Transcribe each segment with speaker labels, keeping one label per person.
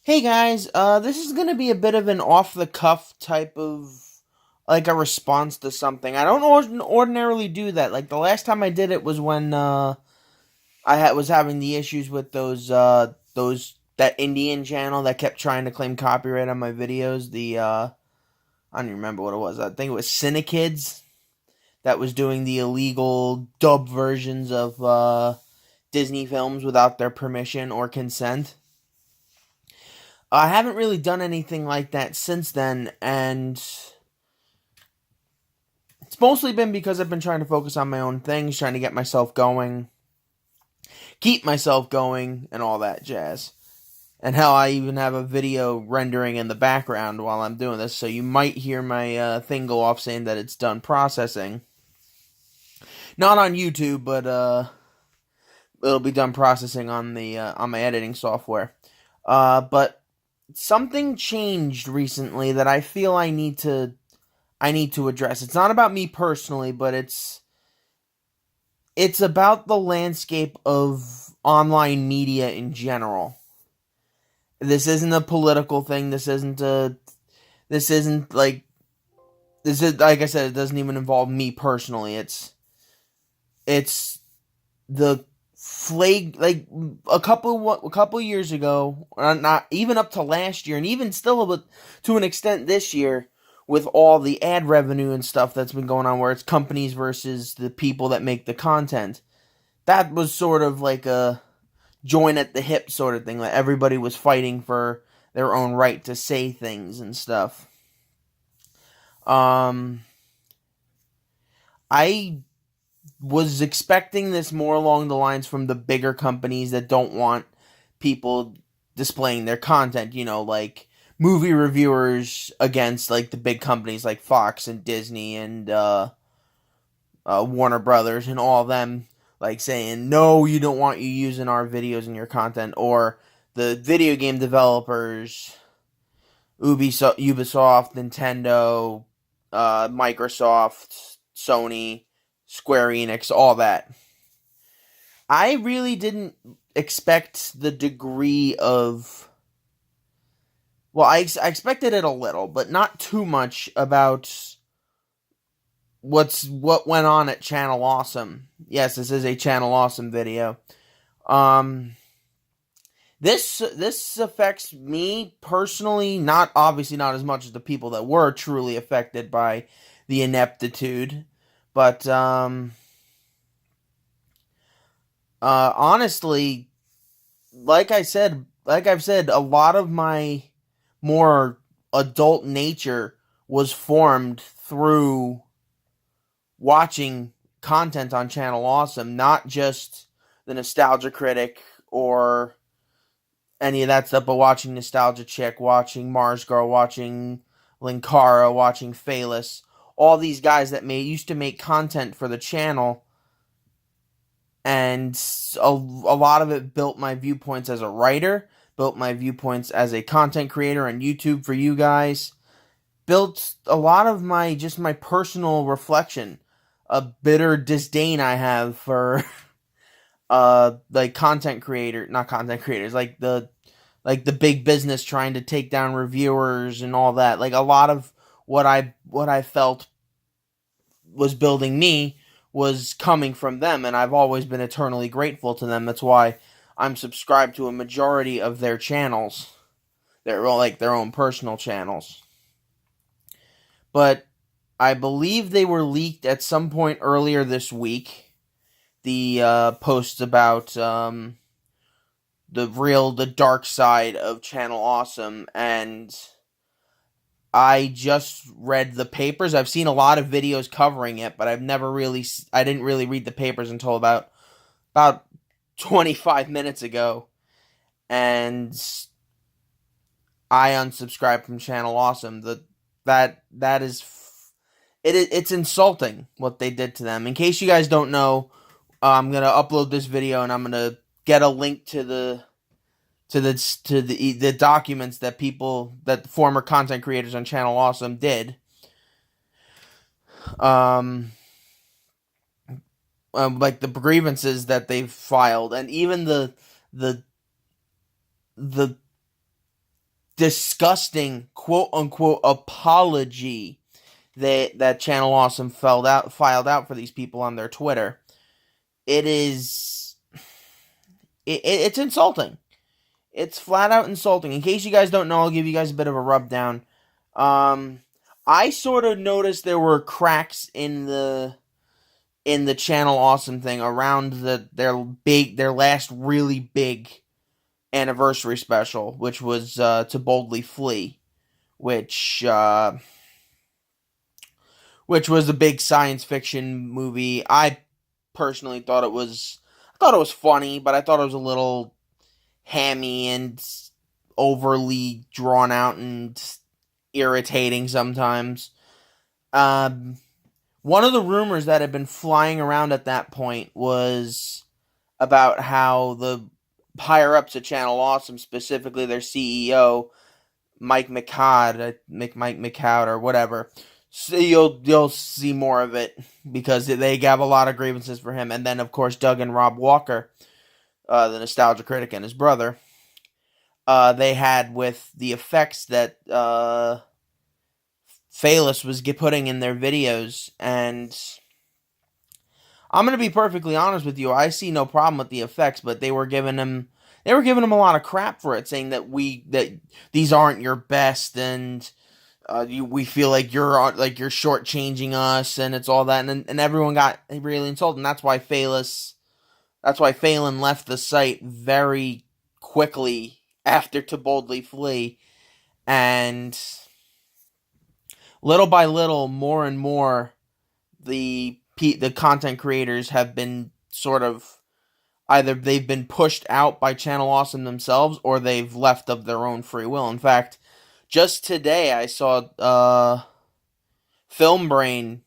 Speaker 1: Hey guys, this is gonna be a bit of an off-the-cuff type of like a response to something. I don't ordinarily do that. Like the last time I did it was when was having the issues with those that Indian channel that kept trying to claim copyright on my videos. I don't even remember what it was. I think it was Cinekids that was doing the illegal dub versions of Disney films without their permission or consent. I haven't really done anything like that since then, and it's mostly been because I've been trying to focus on my own things, trying to get myself going, keep myself going, and all that jazz. And hell, I even have a video rendering in the background while I'm doing this, so you might hear my thing go off saying that it's done processing. Not on YouTube, but it'll be done processing on the on my editing software. But something changed recently that I feel I need to address. It's not about me personally, but it's about the landscape of online media in general. This isn't a political thing. This isn't like this is like I said, it doesn't even involve me personally. It's the flag like a couple years ago, not even up to last year, and even still to an extent this year, with all the ad revenue and stuff that's been going on, where it's companies versus the people that make the content. That was sort of like a join at the hip sort of thing. Like everybody was fighting for their own right to say things and stuff. Um, I was expecting this more along the lines from the bigger companies that don't want people displaying their content, like movie reviewers against like the big companies like Fox and Disney and Warner Brothers and all of them, like saying no, you don't want you using our videos in your content, or the video game developers, Ubisoft, Nintendo, Microsoft, Sony, Square Enix, all that. I really didn't expect the degree of. Well, I expected it a little, but not too much about what went on at Channel Awesome. Yes, this is a Channel Awesome video. Um, this affects me personally, not obviously not as much as the people that were truly affected by the ineptitude, but honestly, like I've said, a lot of my more adult nature was formed through watching content on Channel Awesome, not just the Nostalgia Critic or any of that stuff, but watching Nostalgia Chick, watching Mars Girl, watching Linkara, watching Phaelus, all these guys that used to make content for the channel, and a lot of it built my viewpoints as a writer, built my viewpoints as a content creator on YouTube for you guys, built a lot of my personal reflection, a bitter disdain I have for like not content creators, like the big business trying to take down reviewers and all that. Like a lot of what I felt was building me was coming from them, and I've always been eternally grateful to them. That's why I'm subscribed to a majority of their channels. They're all like their own personal channels. But I believe they were leaked at some point earlier this week. The posts about the dark side of Channel Awesome, and I just read the papers. I've seen a lot of videos covering it, but I didn't really read the papers until about 25 minutes ago, and I unsubscribed from Channel Awesome. That is it's insulting what they did to them. In case you guys don't know, I'm gonna upload this video and I'm gonna get a link to the documents that the former content creators on Channel Awesome did. Um, like the grievances that they've filed, and even the disgusting quote unquote apology that Channel Awesome filed out for these people on their Twitter. It's insulting. It's flat out insulting. In case you guys don't know, I'll give you guys a bit of a rubdown. I sort of noticed there were cracks in the Channel Awesome thing around their last really big anniversary special, which was To Boldly Flee, which was a big science fiction movie. I personally thought it was funny, but I thought it was a little hammy and overly drawn out and irritating sometimes. One of the rumors that had been flying around at that point was about how the higher ups at Channel Awesome, specifically their CEO, Mike McCoud or whatever. So you'll see more of it because they have a lot of grievances for him. And then, of course, Doug and Rob Walker, the nostalgia critic, and his brother, they had with the effects that Phalis was putting in their videos. And I'm going to be perfectly honest with you. I see no problem with the effects, but they were giving him a lot of crap for it, saying that these aren't your best, and we feel like you're shortchanging us, and it's all that, and everyone got really insulted. And that's why Phelan left the site very quickly after To Boldly Flee, and little by little, more and more, the content creators have been sort of either they've been pushed out by Channel Awesome themselves, or they've left of their own free will. In fact, just today I saw Film Brain.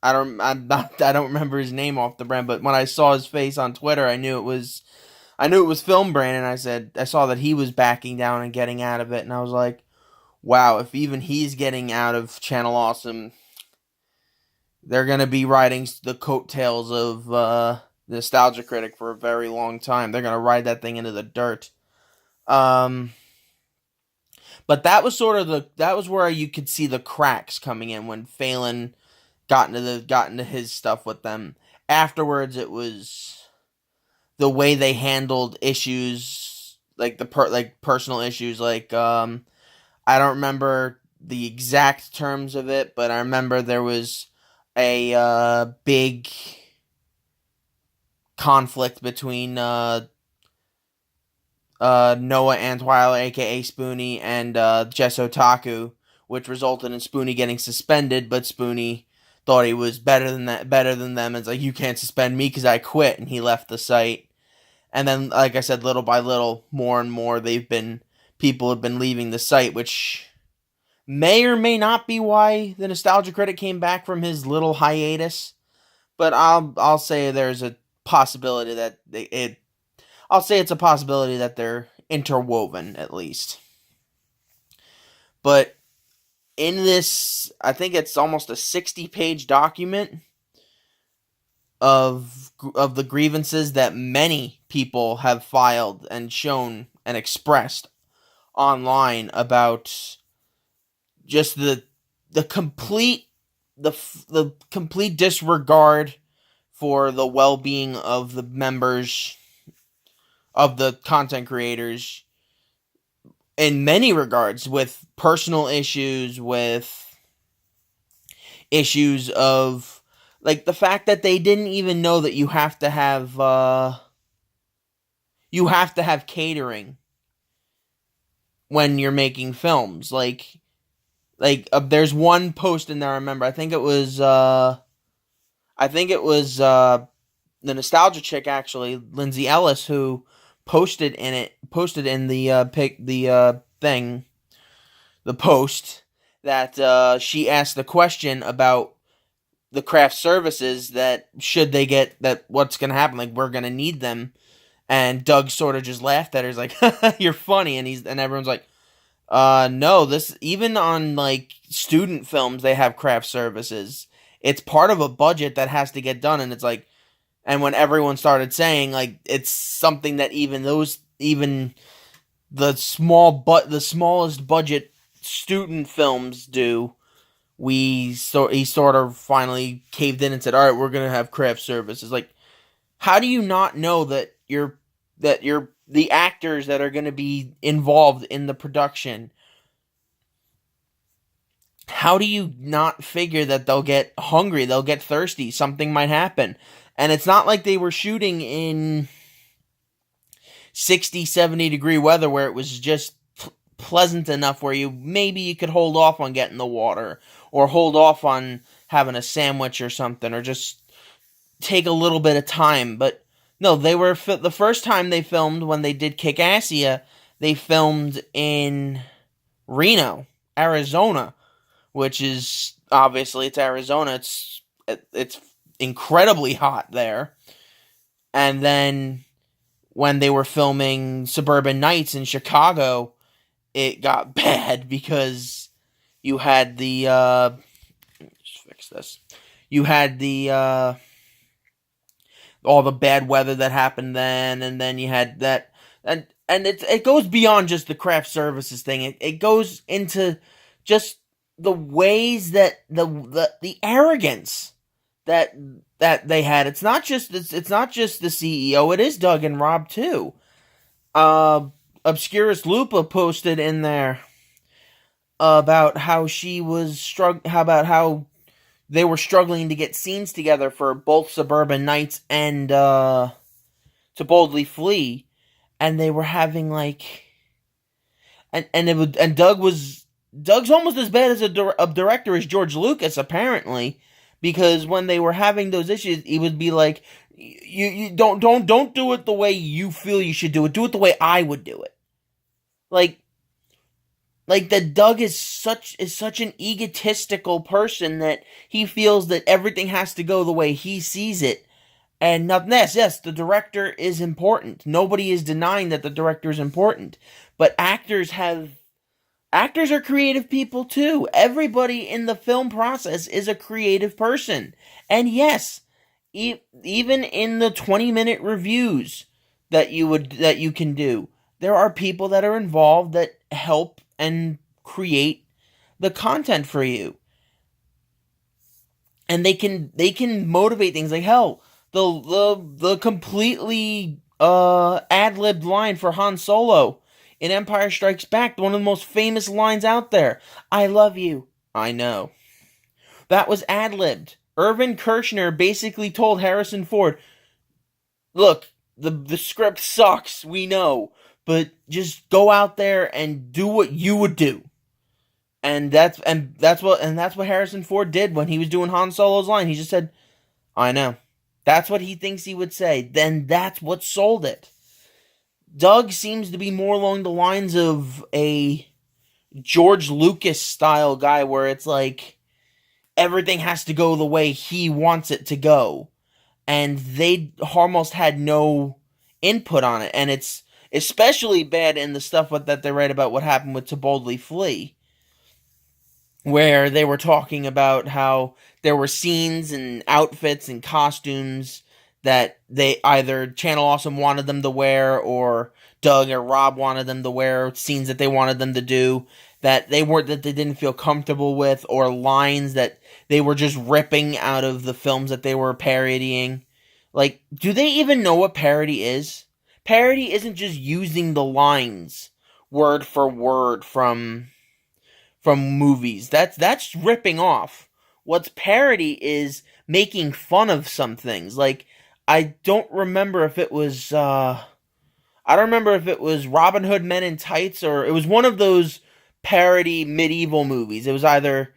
Speaker 1: I don't remember his name off the brand, but when I saw his face on Twitter, I knew it was Film Brain, and I saw that he was backing down and getting out of it, and I was like, wow, if even he's getting out of Channel Awesome, they're gonna be riding the coattails of the Nostalgia Critic for a very long time. They're gonna ride that thing into the dirt. But that was where you could see the cracks coming in when Phelan got into his stuff with them. Afterwards, it was the way they handled issues like personal issues. Like I don't remember the exact terms of it, but I remember there was a big conflict between Noah Antweiler, aka Spoonie, and Jess Otaku, which resulted in Spoonie getting suspended, but Spoonie thought he was better than them. It's like, you can't suspend me because I quit, and he left the site. And then, like I said, little by little, more and more, people have been leaving the site, which may or may not be why the Nostalgia Critic came back from his little hiatus. But I'll say there's a possibility that it's a possibility that they're interwoven, at least. But in this, I think it's almost a 60-page document of the grievances that many people have filed and shown and expressed online about just the complete disregard for the well-being of the members of the content creators in many regards, with personal issues, with issues of like the fact that they didn't even know that you have to have catering when you're making films. Like there's one post in there I remember. I think it was the Nostalgia chick, actually, Lindsay Ellis, who posted in the post that she asked the question about the craft services, that should they get that, what's gonna happen, like, we're gonna need them, and Doug sort of just laughed at her. He's like, you're funny, and everyone's like, no, this, even on like student films, they have craft services. It's part of a budget that has to get done, and it's like, and when everyone started saying, like, it's something that even the smallest budget student films do, he sort of finally caved in and said, "All right, we're gonna have craft services." Like, how do you not know that you're the actors that are going to be involved in the production? How do you not figure that they'll get hungry, they'll get thirsty, something might happen? And it's not like they were shooting in 60, 70-degree weather where it was just pleasant enough where you could hold off on getting the water, or hold off on having a sandwich or something, or just take a little bit of time. But no, they were the first time they filmed, when they did Kickassia, they filmed in Reno, Arizona, which is obviously, it's Arizona. It's incredibly hot there. And then when they were filming Suburban Nights in Chicago, it got bad because you had the just fix this. You had the all the bad weather that happened then, and then you had that, and it goes beyond just the craft services thing. It goes into just the ways that the arrogance that they had. It's not just the CEO. It is Doug and Rob too. Obscurus Lupa posted in there about how she was how they were struggling to get scenes together for both Suburban Nights and To Boldly Flee, and they were having like, and Doug's almost as bad as a director as George Lucas, apparently, because when they were having those issues, he would be like, you don't do it the way you feel you should do it. Do it the way I would do it. Like that Doug is such an egotistical person that he feels that everything has to go the way he sees it, and nothing else. Yes, the director is important. Nobody is denying that the director is important, but actors are creative people too. Everybody in the film process is a creative person, and yes, even in the 20-minute reviews that you can do, there are people that are involved that help and create the content for you, and they can motivate things. Like, hell, the completely ad-libbed line for Han Solo in Empire Strikes Back, one of the most famous lines out there: "I love you, I know." That was ad-libbed. Irvin Kershner basically told Harrison Ford, "Look, the script sucks, we know, but just go out there and do what you would do." And that's what Harrison Ford did when he was doing Han Solo's line. He just said, "I know." That's what he thinks he would say. Then that's what sold it. Doug seems to be more along the lines of a George Lucas style guy, where it's like everything has to go the way he wants it to go, and they almost had no input on it. And it's especially bad in the stuff that they write about what happened with To Boldly Flee, where they were talking about how there were scenes and outfits and costumes that they either Channel Awesome wanted them to wear, or Doug or Rob wanted them to wear, scenes that they wanted them to do that they didn't feel comfortable with, or lines that they were just ripping out of the films that they were parodying. Like, do they even know what parody is? Parody isn't just using the lines word for word from movies. That's ripping off. What's parody is making fun of some things. Like, I don't remember if it was Robin Hood Men in Tights, or it was one of those parody medieval movies. It was either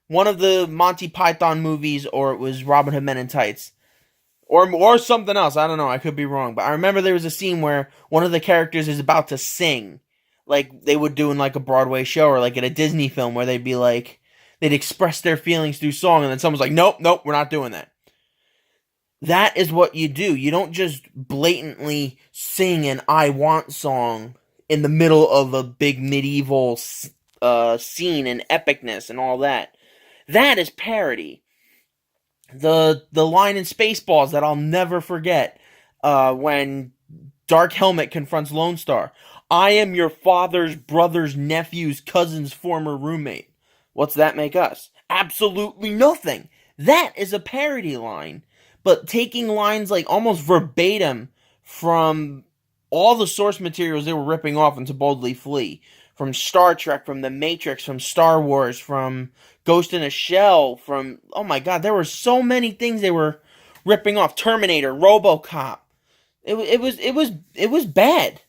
Speaker 1: one of the Monty Python movies, or it was Robin Hood Men in Tights, or something else. I don't know. I could be wrong, but I remember there was a scene where one of the characters is about to sing, like they would do in like a Broadway show, or like in a Disney film, where they'd express their feelings through song, and then someone's like, "Nope, we're not doing that." That is what you do. You don't just blatantly sing an "I Want" song in the middle of a big medieval scene and epicness and all that. That is parody. The line in Spaceballs that I'll never forget, when Dark Helmet confronts Lone Star: I am your father's brother's nephew's cousin's former roommate. What's that make us? Absolutely nothing. That is a parody line. But taking lines like almost verbatim from all the source materials they were ripping off into Boldly Flee. From Star Trek, from The Matrix, from Star Wars, from Ghost in a Shell, from, oh my god, there were so many things they were ripping off. Terminator, RoboCop. It was bad,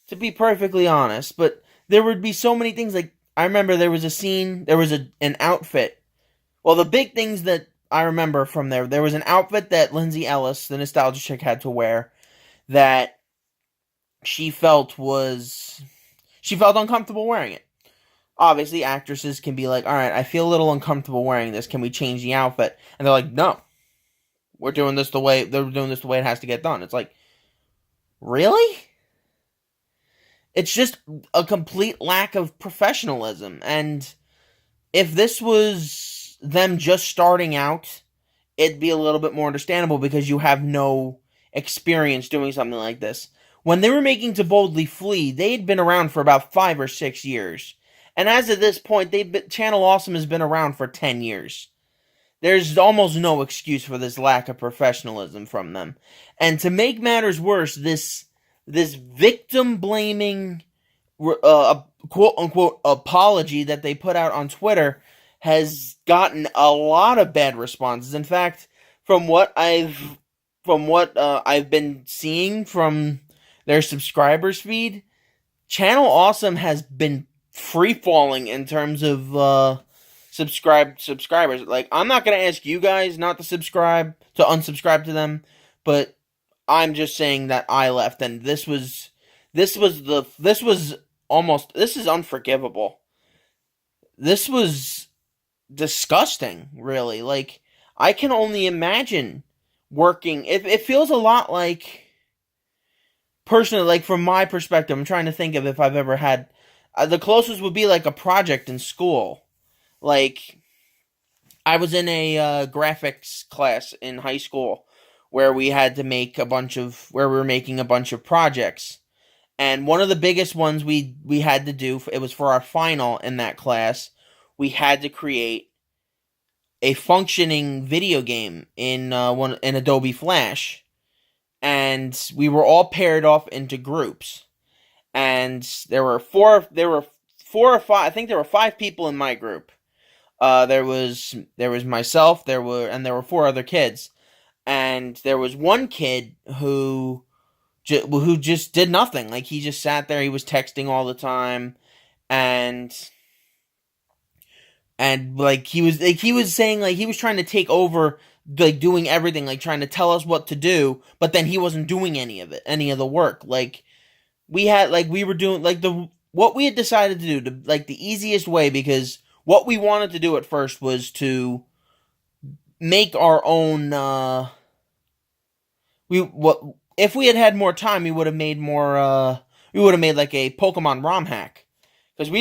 Speaker 1: to be perfectly honest. But there would be so many things. Like, I remember there was a scene, there was an outfit. Well, the big things that I remember from there was an outfit that Lindsay Ellis, the nostalgia chick, had to wear that she felt uncomfortable wearing it. Obviously, actresses can be like, all right, I feel a little uncomfortable wearing this. Can we change the outfit? And they're like, no, they're doing this the way it has to get done. It's like, really? It's just a complete lack of professionalism. And if this was them just starting out, it'd be a little bit more understandable because you have no experience doing something like this. When they were making To Boldly Flee, they had been around for about 5 or 6 years. And as of this point, Channel Awesome has been around for 10 years. There's almost no excuse for this lack of professionalism from them. And to make matters worse, this victim-blaming quote-unquote apology that they put out on Twitter has gotten a lot of bad responses. In fact, from what I've been seeing from their subscribers feed, Channel Awesome has been free-falling in terms of subscribers. Like, I'm not going to ask you guys not to unsubscribe to them, but I'm just saying that I left, and this is unforgivable. This was disgusting, really. Like, I can only imagine working. It feels a lot like, personally, like, from my perspective, I'm trying to think of if I've ever had, the closest would be like a project in school. Like, I was in a graphics class in high school where we had to make where we were making a bunch of projects. And one of the biggest ones we had to do, it was for our final in that class, we had to create a functioning video game in Adobe Flash. And we were all paired off into groups. And there were four or five, I think there were 5 people in my group. There was myself, there were 4 other kids. And there was one kid who just did nothing. Like, he just sat there, he was texting all the time, and like he was saying, like, he was trying to take over, like, doing everything, like trying to tell us what to do, but then he wasn't doing any of the work. Like, we were doing, like, what we had decided to do, like, the easiest way, because what we wanted to do at first was to make our own, if we had had more time, we would have made like a Pokemon ROM hack. Because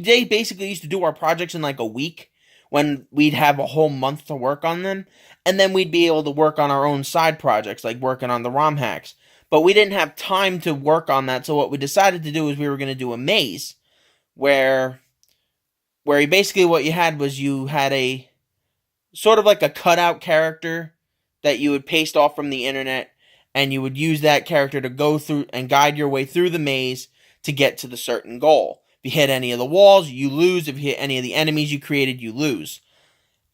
Speaker 1: they basically used to do our projects in like a week, when we'd have a whole month to work on them, and then we'd be able to work on our own side projects, like working on the ROM hacks. But we didn't have time to work on that, so what we decided to do is we were going to do a maze, where basically what you had was you had a sort of like a cutout character that you would paste off from the internet, and you would use that character to go through and guide your way through the maze to get to the certain goal. If you hit any of the walls, you lose. If you hit any of the enemies you created, you lose.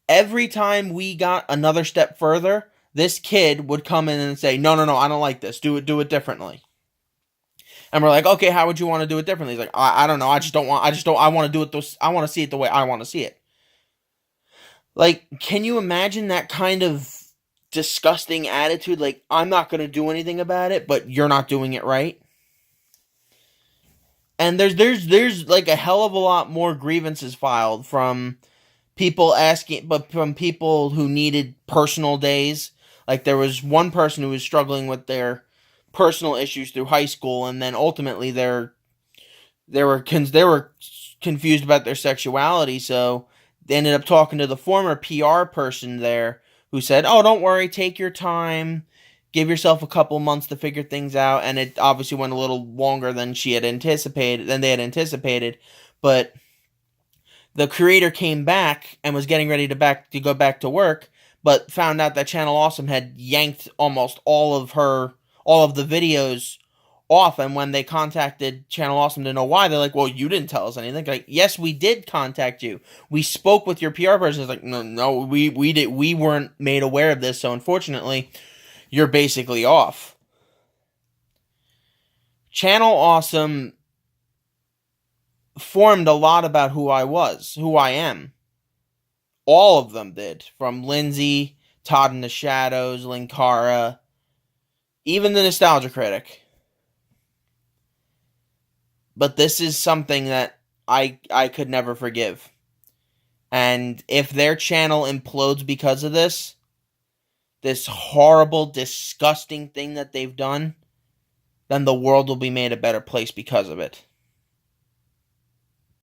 Speaker 1: Every time we got another step further, this kid would come in and say, no, I don't like this. Do it differently. And we're like, okay, how would you want to do it differently? He's like, I don't know. I want to do it. I want to see it the way I want to see it. Like, can you imagine that kind of disgusting attitude? Like, I'm not going to do anything about it, but you're not doing it right. And there's like a hell of a lot more grievances filed from people from people who needed personal days. Like, there was one person who was struggling with their personal issues through high school, and then ultimately they were confused about their sexuality, so they ended up talking to the former PR person there, who said, oh, don't worry, take your time. Give yourself a couple months to figure things out, and it obviously went a little longer than they had anticipated, but the creator came back and was getting ready to go back to work, but found out that Channel Awesome had yanked almost all of the videos off. And when they contacted Channel Awesome to know why, they're like, "Well, you didn't tell us anything." Like, yes, we did contact you. We spoke with your PR person. It's like, no, we weren't made aware of this. So unfortunately, you're basically off. Channel Awesome formed a lot about who I am. All of them did, from Lindsay, Todd in the Shadows, Linkara, even the Nostalgia Critic. But this is something that I could never forgive. And if their channel implodes because of this horrible, disgusting thing that they've done, then the world will be made a better place because of it.